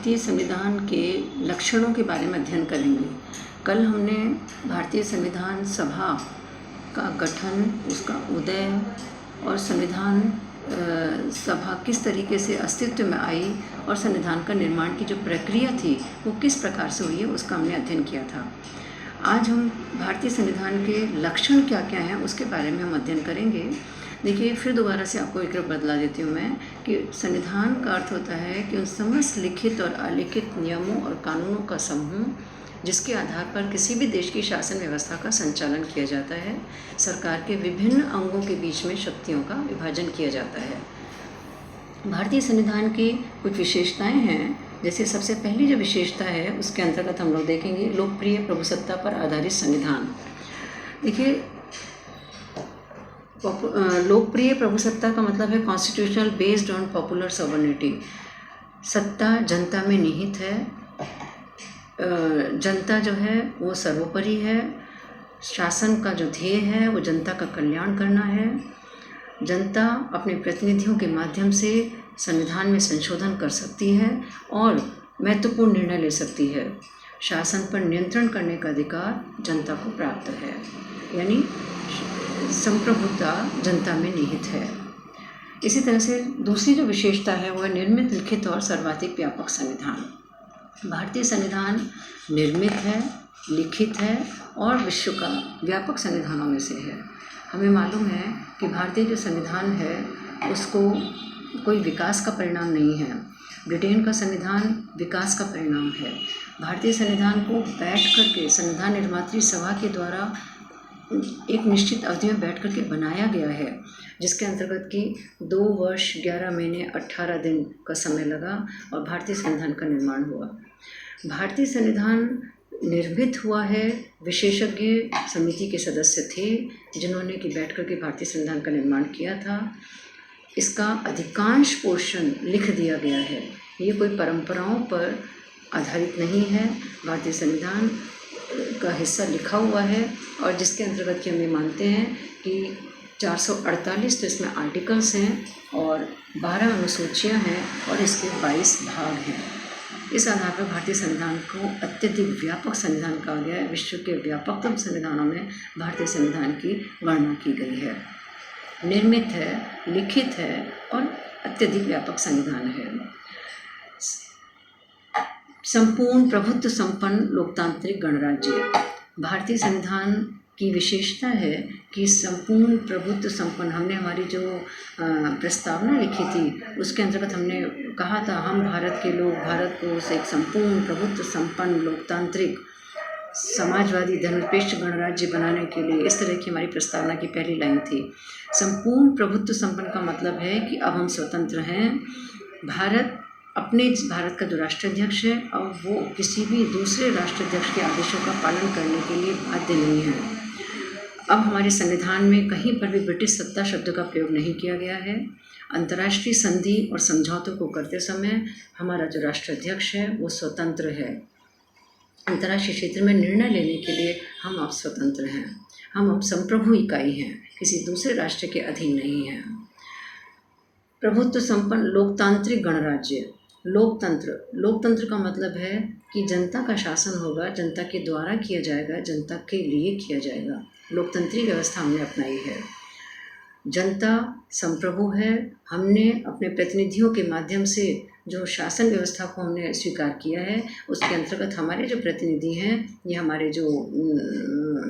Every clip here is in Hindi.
भारतीय संविधान के लक्षणों के बारे में अध्ययन करेंगे। कल हमने भारतीय संविधान सभा का गठन, उसका उदय और संविधान सभा किस तरीके से अस्तित्व में आई और संविधान का निर्माण की जो प्रक्रिया थी वो किस प्रकार से हुई है, उसका हमने अध्ययन किया था। आज हम भारतीय संविधान के लक्षण क्या क्या हैं उसके बारे में हम अध्ययन करेंगे। देखिए, फिर दोबारा से आपको एक बदला देती हूँ मैं कि संविधान का अर्थ होता है कि उन समस्त लिखित और अलिखित नियमों और कानूनों का समूह जिसके आधार पर किसी भी देश की शासन व्यवस्था का संचालन किया जाता है। सरकार के विभिन्न अंगों के बीच में शक्तियों का विभाजन किया जाता है। भारतीय संविधान की कुछ विशेषताएं हैं। जैसे सबसे पहली जो विशेषता है उसके अंतर्गत हम लोग देखेंगे लोकप्रिय प्रभुसत्ता पर आधारित संविधान। देखिए, लोकप्रिय प्रभुसत्ता का मतलब है constitutional based on popular sovereignty. सत्ता जनता में निहित है, जनता जो है वो सर्वोपरि है। शासन का जो ध्येय है वो जनता का कल्याण करना है। जनता अपने प्रतिनिधियों के माध्यम से संविधान में संशोधन कर सकती है और महत्वपूर्ण निर्णय ले सकती है। शासन पर नियंत्रण करने का अधिकार जनता को प्राप्त है, यानी संप्रभुता जनता में निहित है। इसी तरह से दूसरी जो विशेषता है वह निर्मित, लिखित और सर्वाधिक व्यापक संविधान। भारतीय संविधान निर्मित है, लिखित है और विश्व का व्यापक संविधानों में से है। हमें मालूम है कि भारतीय जो संविधान है उसको कोई विकास का परिणाम नहीं है। ब्रिटेन का संविधान विकास का परिणाम है। भारतीय संविधान को बैठ करके संविधान निर्मात्री सभा के द्वारा एक निश्चित अवधि में बैठ करके बनाया गया है, जिसके अंतर्गत कि 2 वर्ष 11 महीने 18 दिन का समय लगा और भारतीय संविधान का निर्माण हुआ। भारतीय संविधान निर्मित हुआ है, विशेषज्ञ समिति के सदस्य थे जिन्होंने कि बैठ करके भारतीय संविधान का निर्माण किया था। इसका अधिकांश पोर्शन लिख दिया गया है। ये कोई परंपराओं पर आधारित नहीं है। भारतीय संविधान का हिस्सा लिखा हुआ है और जिसके अंतर्गत कि हम ये मानते हैं कि 448 तो इसमें आर्टिकल्स हैं और 12 अनुसूचियाँ हैं और इसके 22 भाग हैं। इस आधार पर भारतीय संविधान को अत्यधिक व्यापक संविधान कहा गया है। विश्व के व्यापकतम संविधानों में भारतीय संविधान की गणना की गई है। निर्मित है, लिखित है और अत्यधिक व्यापक संविधान है। संपूर्ण प्रभुत्व संपन्न लोकतांत्रिक गणराज्य। भारतीय संविधान की विशेषता है कि संपूर्ण प्रभुत्व संपन्न। हमने हमारी जो प्रस्तावना लिखी थी उसके अंतर्गत हमने कहा था हम भारत के लोग भारत को एक संपूर्ण प्रभुत्व संपन्न लोकतांत्रिक समाजवादी धर्मनिरपेक्ष गणराज्य बनाने के लिए, इस तरह की हमारी प्रस्तावना की पहली लाइन थी। संपूर्ण प्रभुत्व संपन्न का मतलब है कि अब हम स्वतंत्र हैं। भारत का जो राष्ट्राध्यक्ष है अब वो किसी भी दूसरे राष्ट्राध्यक्ष के आदेशों का पालन करने के लिए बाध्य नहीं है। अब हमारे संविधान में कहीं पर भी ब्रिटिश सत्ता शब्द का प्रयोग नहीं किया गया है। अंतर्राष्ट्रीय संधि और समझौतों को करते समय हमारा जो राष्ट्राध्यक्ष है वो स्वतंत्र है। अंतर्राष्ट्रीय क्षेत्र में निर्णय लेने के लिए हम अब स्वतंत्र हैं। हम अब संप्रभु इकाई हैं, किसी दूसरे राष्ट्र के अधीन नहीं हैं। प्रभुत्व संपन्न लोकतांत्रिक गणराज्य। लोकतंत्र का मतलब है कि जनता का शासन होगा, जनता के द्वारा किया जाएगा, जनता के लिए किया जाएगा। लोकतंत्रीय व्यवस्था हमने अपनाई है। जनता संप्रभु है। हमने अपने प्रतिनिधियों के माध्यम से जो शासन व्यवस्था को हमने स्वीकार किया है उसके अंतर्गत हमारे जो प्रतिनिधि हैं ये हमारे जो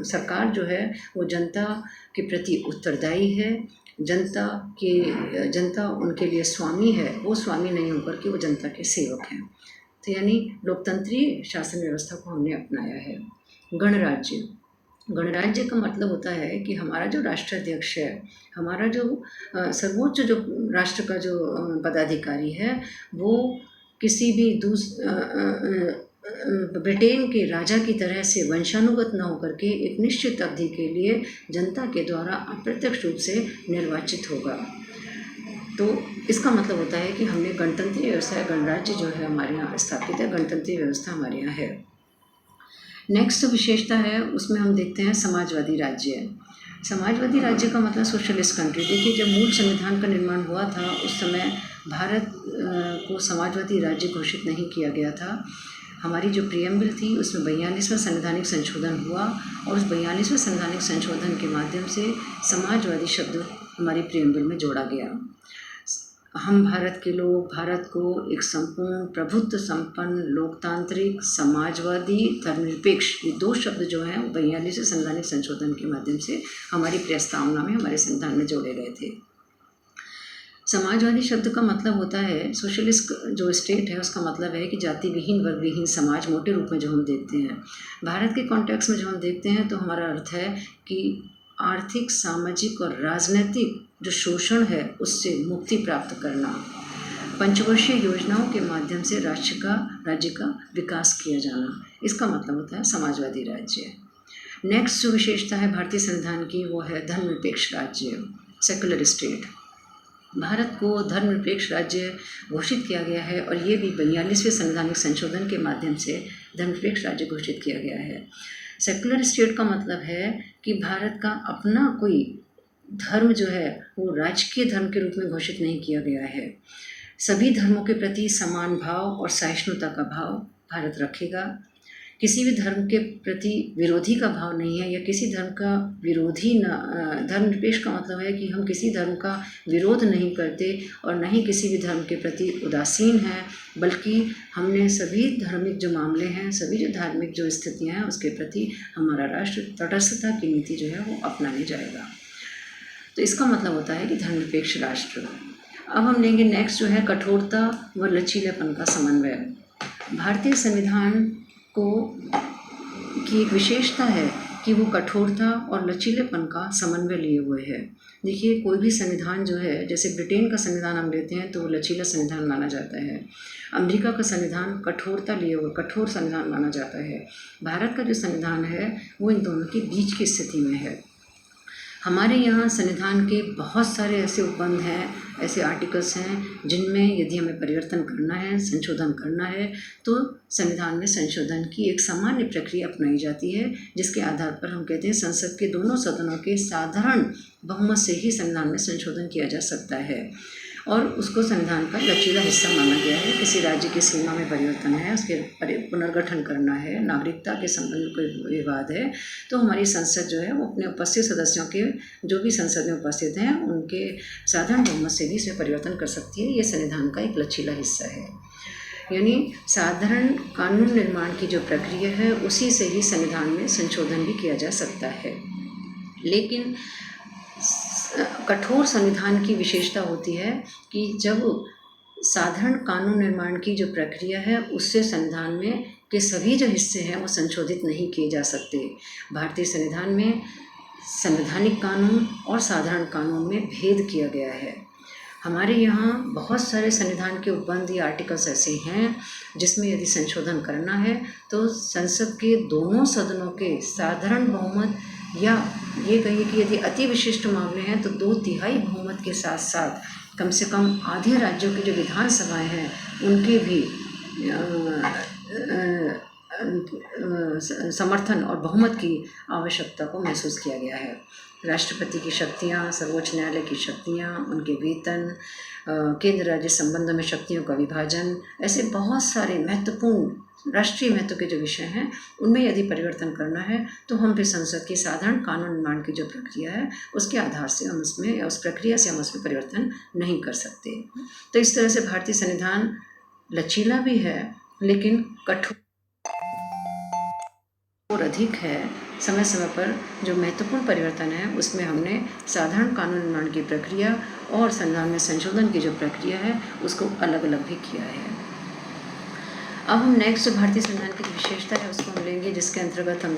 सरकार जो है वो जनता के प्रति उत्तरदायी है। जनता उनके लिए स्वामी है, वो स्वामी नहीं होकर कि वो जनता के सेवक हैं। तो यानी लोकतंत्रीय शासन व्यवस्था को हमने अपनाया है। गणराज्य का मतलब होता है कि हमारा जो राष्ट्राध्यक्ष है, हमारा जो सर्वोच्च जो राष्ट्र का जो पदाधिकारी है वो किसी भी ब्रिटेन के राजा की तरह से वंशानुगत न होकर के एक निश्चित अवधि के लिए जनता के द्वारा अप्रत्यक्ष रूप से निर्वाचित होगा। तो इसका मतलब होता है कि हमने गणतंत्रीय व्यवस्था, गणराज्य जो है हमारे यहाँ स्थापित है, गणतंत्रीय व्यवस्था हमारे यहाँ है। नेक्स्ट विशेषता है उसमें हम देखते हैं समाजवादी राज्य। समाजवादी राज्य का मतलब सोशलिस्ट कंट्री। देखिए, जब मूल संविधान का निर्माण हुआ था उस समय भारत को समाजवादी राज्य घोषित नहीं किया गया था। हमारी जो प्रियम्बल थी उसमें 42वां संवैधानिक संशोधन हुआ और उस 42वें संवैधानिक संशोधन के माध्यम से समाजवादी शब्द हमारी प्रियम्बल में जोड़ा गया। हम भारत के लोग भारत को एक संपूर्ण प्रभुत्व संपन्न लोकतांत्रिक समाजवादी धर्मनिरपेक्ष, ये 2 शब्द जो हैं वो 42वें संवैधानिक संशोधन के माध्यम से हमारी प्रस्तावना में, हमारे संविधान में जोड़े गए थे। समाजवादी शब्द का मतलब होता है, सोशलिस्ट जो स्टेट है उसका मतलब है कि जाति विहीन वर्ग विहीन समाज मोटे रूप में जो हम देखते हैं। भारत के कॉन्टेक्स्ट में जो हम देखते हैं तो हमारा अर्थ है कि आर्थिक, सामाजिक और राजनीतिक जो शोषण है उससे मुक्ति प्राप्त करना, पंचवर्षीय योजनाओं के माध्यम से राज्य का विकास किया जाना, इसका मतलब होता है समाजवादी राज्य। नेक्स्ट जो विशेषता है भारतीय संविधान की वो है धर्मनिरपेक्ष राज्य, सेकुलर स्टेट। भारत को धर्मनिरपेक्ष राज्य घोषित किया गया है और ये भी 42वें संवैधानिक संशोधन के माध्यम से धर्मनिरपेक्ष राज्य घोषित किया गया है। सेकुलर स्टेट का मतलब है कि भारत का अपना कोई धर्म जो है वो राजकीय धर्म के रूप में घोषित नहीं किया गया है। सभी धर्मों के प्रति समान भाव और सहिष्णुता का भाव भारत रखेगा। किसी भी धर्म के प्रति विरोधी का भाव नहीं है या किसी धर्म का विरोधी न, धर्मनिरपेक्ष का मतलब है कि हम किसी धर्म का विरोध नहीं करते और न ही किसी भी धर्म के प्रति उदासीन हैं, बल्कि हमने सभी धार्मिक जो मामले हैं, सभी जो धार्मिक जो स्थितियां हैं उसके प्रति हमारा राष्ट्र तटस्थता की नीति जो है वो अपनाने जाएगा। तो इसका मतलब होता है कि धर्मनिरपेक्ष राष्ट्र। अब हम लेंगे नेक्स्ट जो है कठोरता व लचीलेपन का समन्वय। भारतीय संविधान को की एक विशेषता है कि वो कठोरता और लचीलेपन का समन्वय लिए हुए है। देखिए, कोई भी संविधान जो है, जैसे ब्रिटेन का संविधान हम लेते हैं तो वो लचीला संविधान माना जाता है। अमेरिका का संविधान कठोरता लिए हुए कठोर संविधान माना जाता है। भारत का जो संविधान है वो इन दोनों के बीच की स्थिति में है। हमारे यहाँ संविधान के बहुत सारे ऐसे उपबंध हैं, ऐसे आर्टिकल्स हैं जिनमें यदि हमें परिवर्तन करना है, संशोधन करना है तो संविधान में संशोधन की एक सामान्य प्रक्रिया अपनाई जाती है, जिसके आधार पर हम कहते हैं संसद के दोनों सदनों के साधारण बहुमत से ही संविधान में संशोधन किया जा सकता है और उसको संविधान का लचीला हिस्सा माना गया है। किसी राज्य की सीमा में परिवर्तन है, उसके पुनर्गठन करना है, नागरिकता के संबंध में कोई विवाद है तो हमारी संसद जो है वो अपने उपस्थित सदस्यों के, जो भी संसद में उपस्थित हैं, उनके साधारण बहुमत से भी इसमें परिवर्तन कर सकती है। ये संविधान का एक लचीला हिस्सा है। यानी साधारण कानून निर्माण की जो प्रक्रिया है उसी से ही संविधान में संशोधन भी किया जा सकता है। लेकिन कठोर संविधान की विशेषता होती है कि जब साधारण कानून निर्माण की जो प्रक्रिया है उससे संविधान में के सभी जो हिस्से हैं वो संशोधित नहीं किए जा सकते। भारतीय संविधान में संवैधानिक कानून और साधारण कानून में भेद किया गया है। हमारे यहाँ बहुत सारे संविधान के उपबंध या आर्टिकल्स ऐसे हैं जिसमें यदि संशोधन करना है तो संसद के दोनों सदनों के साधारण बहुमत या ये कहिए कि यदि अति विशिष्ट मामले हैं तो 2/3 बहुमत के साथ साथ कम से कम आधे राज्यों की जो विधानसभाएं हैं उनके भी समर्थन और बहुमत की आवश्यकता को महसूस किया गया है। राष्ट्रपति की शक्तियाँ, सर्वोच्च न्यायालय की शक्तियाँ, उनके वेतन, केंद्र राज्य संबंधों में शक्तियों का विभाजन, ऐसे बहुत सारे महत्वपूर्ण राष्ट्रीय महत्व के जो विषय हैं उनमें यदि परिवर्तन करना है तो हम फिर संसद की साधारण कानून निर्माण की जो प्रक्रिया है उसके आधार से हम उसमें या उस प्रक्रिया से हम उसमें परिवर्तन नहीं कर सकते। तो इस तरह से भारतीय संविधान लचीला भी है लेकिन कठोर और अधिक है। समय समय पर जो महत्वपूर्ण परिवर्तन है उसमें हमने साधारण कानून निर्माण की प्रक्रिया और संविधान में संशोधन की जो प्रक्रिया है उसको अलग अलग भी किया है। अब हम नेक्स्ट भारतीय संविधान की विशेषता है उसको हम लेंगे, जिसके अंतर्गत हम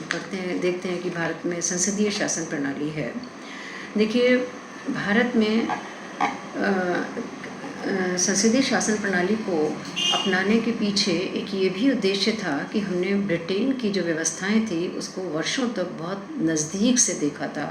देखते हैं कि भारत में संसदीय शासन प्रणाली है। देखिए, भारत में संसदीय शासन प्रणाली को अपनाने के पीछे एक ये भी उद्देश्य था कि हमने ब्रिटेन की जो व्यवस्थाएं थी उसको वर्षों तक बहुत नज़दीक से देखा था,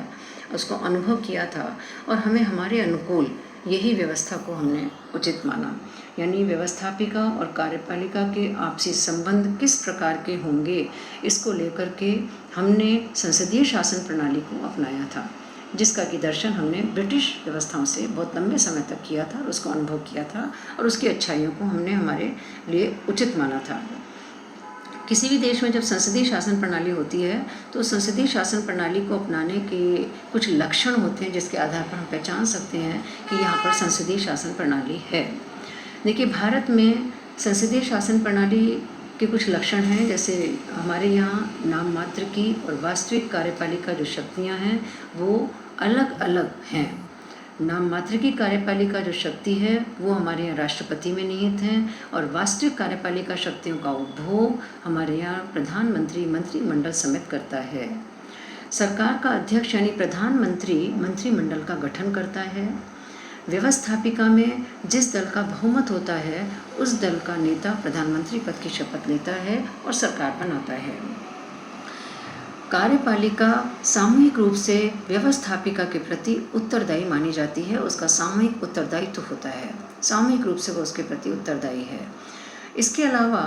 उसको अनुभव किया था और हमें हमारे अनुकूल यही व्यवस्था को हमने उचित माना। यानी व्यवस्थापिका और कार्यपालिका के आपसी संबंध किस प्रकार के होंगे इसको लेकर के हमने संसदीय शासन प्रणाली को अपनाया था। जिसका कि दर्शन हमने ब्रिटिश व्यवस्थाओं से बहुत लंबे समय तक किया था और उसको अनुभव किया था और उसकी अच्छाइयों को हमने हमारे लिए उचित माना था। किसी भी देश में जब संसदीय शासन प्रणाली होती है तो संसदीय शासन प्रणाली को अपनाने के कुछ लक्षण होते हैं जिसके आधार पर हम पहचान सकते हैं कि यहाँ पर संसदीय शासन प्रणाली है। देखिए, भारत में संसदीय शासन प्रणाली के कुछ लक्षण हैं, जैसे हमारे यहाँ नाम मात्र की और वास्तविक कार्यपालिका जो शक्तियाँ हैं वो अलग अलग हैं। नाम मात्र की कार्यपालिका जो शक्ति है वो हमारे यहाँ राष्ट्रपति में निहित है और वास्तविक कार्यपालिका शक्तियों का उपभोग हमारे यहाँ प्रधानमंत्री मंत्रिमंडल समेत करता है। सरकार का अध्यक्ष यानी प्रधानमंत्री मंत्रिमंडल का गठन करता है। व्यवस्थापिका में जिस दल का बहुमत होता है उस दल का नेता प्रधानमंत्री पद की शपथ लेता है और सरकार बनाता है। कार्यपालिका सामूहिक रूप से व्यवस्थापिका के प्रति उत्तरदायी मानी जाती है, उसका सामूहिक उत्तरदायित्व होता है, सामूहिक रूप से वो उसके प्रति उत्तरदायी है। इसके अलावा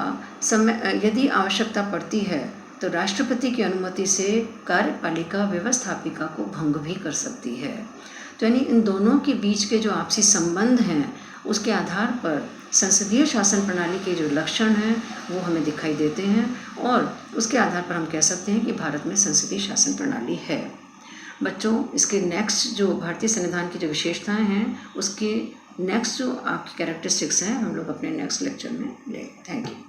यदि आवश्यकता पड़ती है तो राष्ट्रपति की अनुमति से कार्यपालिका व्यवस्थापिका को भंग भी कर सकती है। तो यानी इन दोनों के बीच के जो आपसी संबंध हैं उसके आधार पर संसदीय शासन प्रणाली के जो लक्षण हैं वो हमें दिखाई देते हैं और उसके आधार पर हम कह सकते हैं कि भारत में संसदीय शासन प्रणाली है। बच्चों, इसके नेक्स्ट जो भारतीय संविधान की जो विशेषताएं हैं उसके नेक्स्ट जो आपकी कैरेक्टरिस्टिक्स हैं हम लोग अपने नेक्स्ट लेक्चर में ले। Thank you.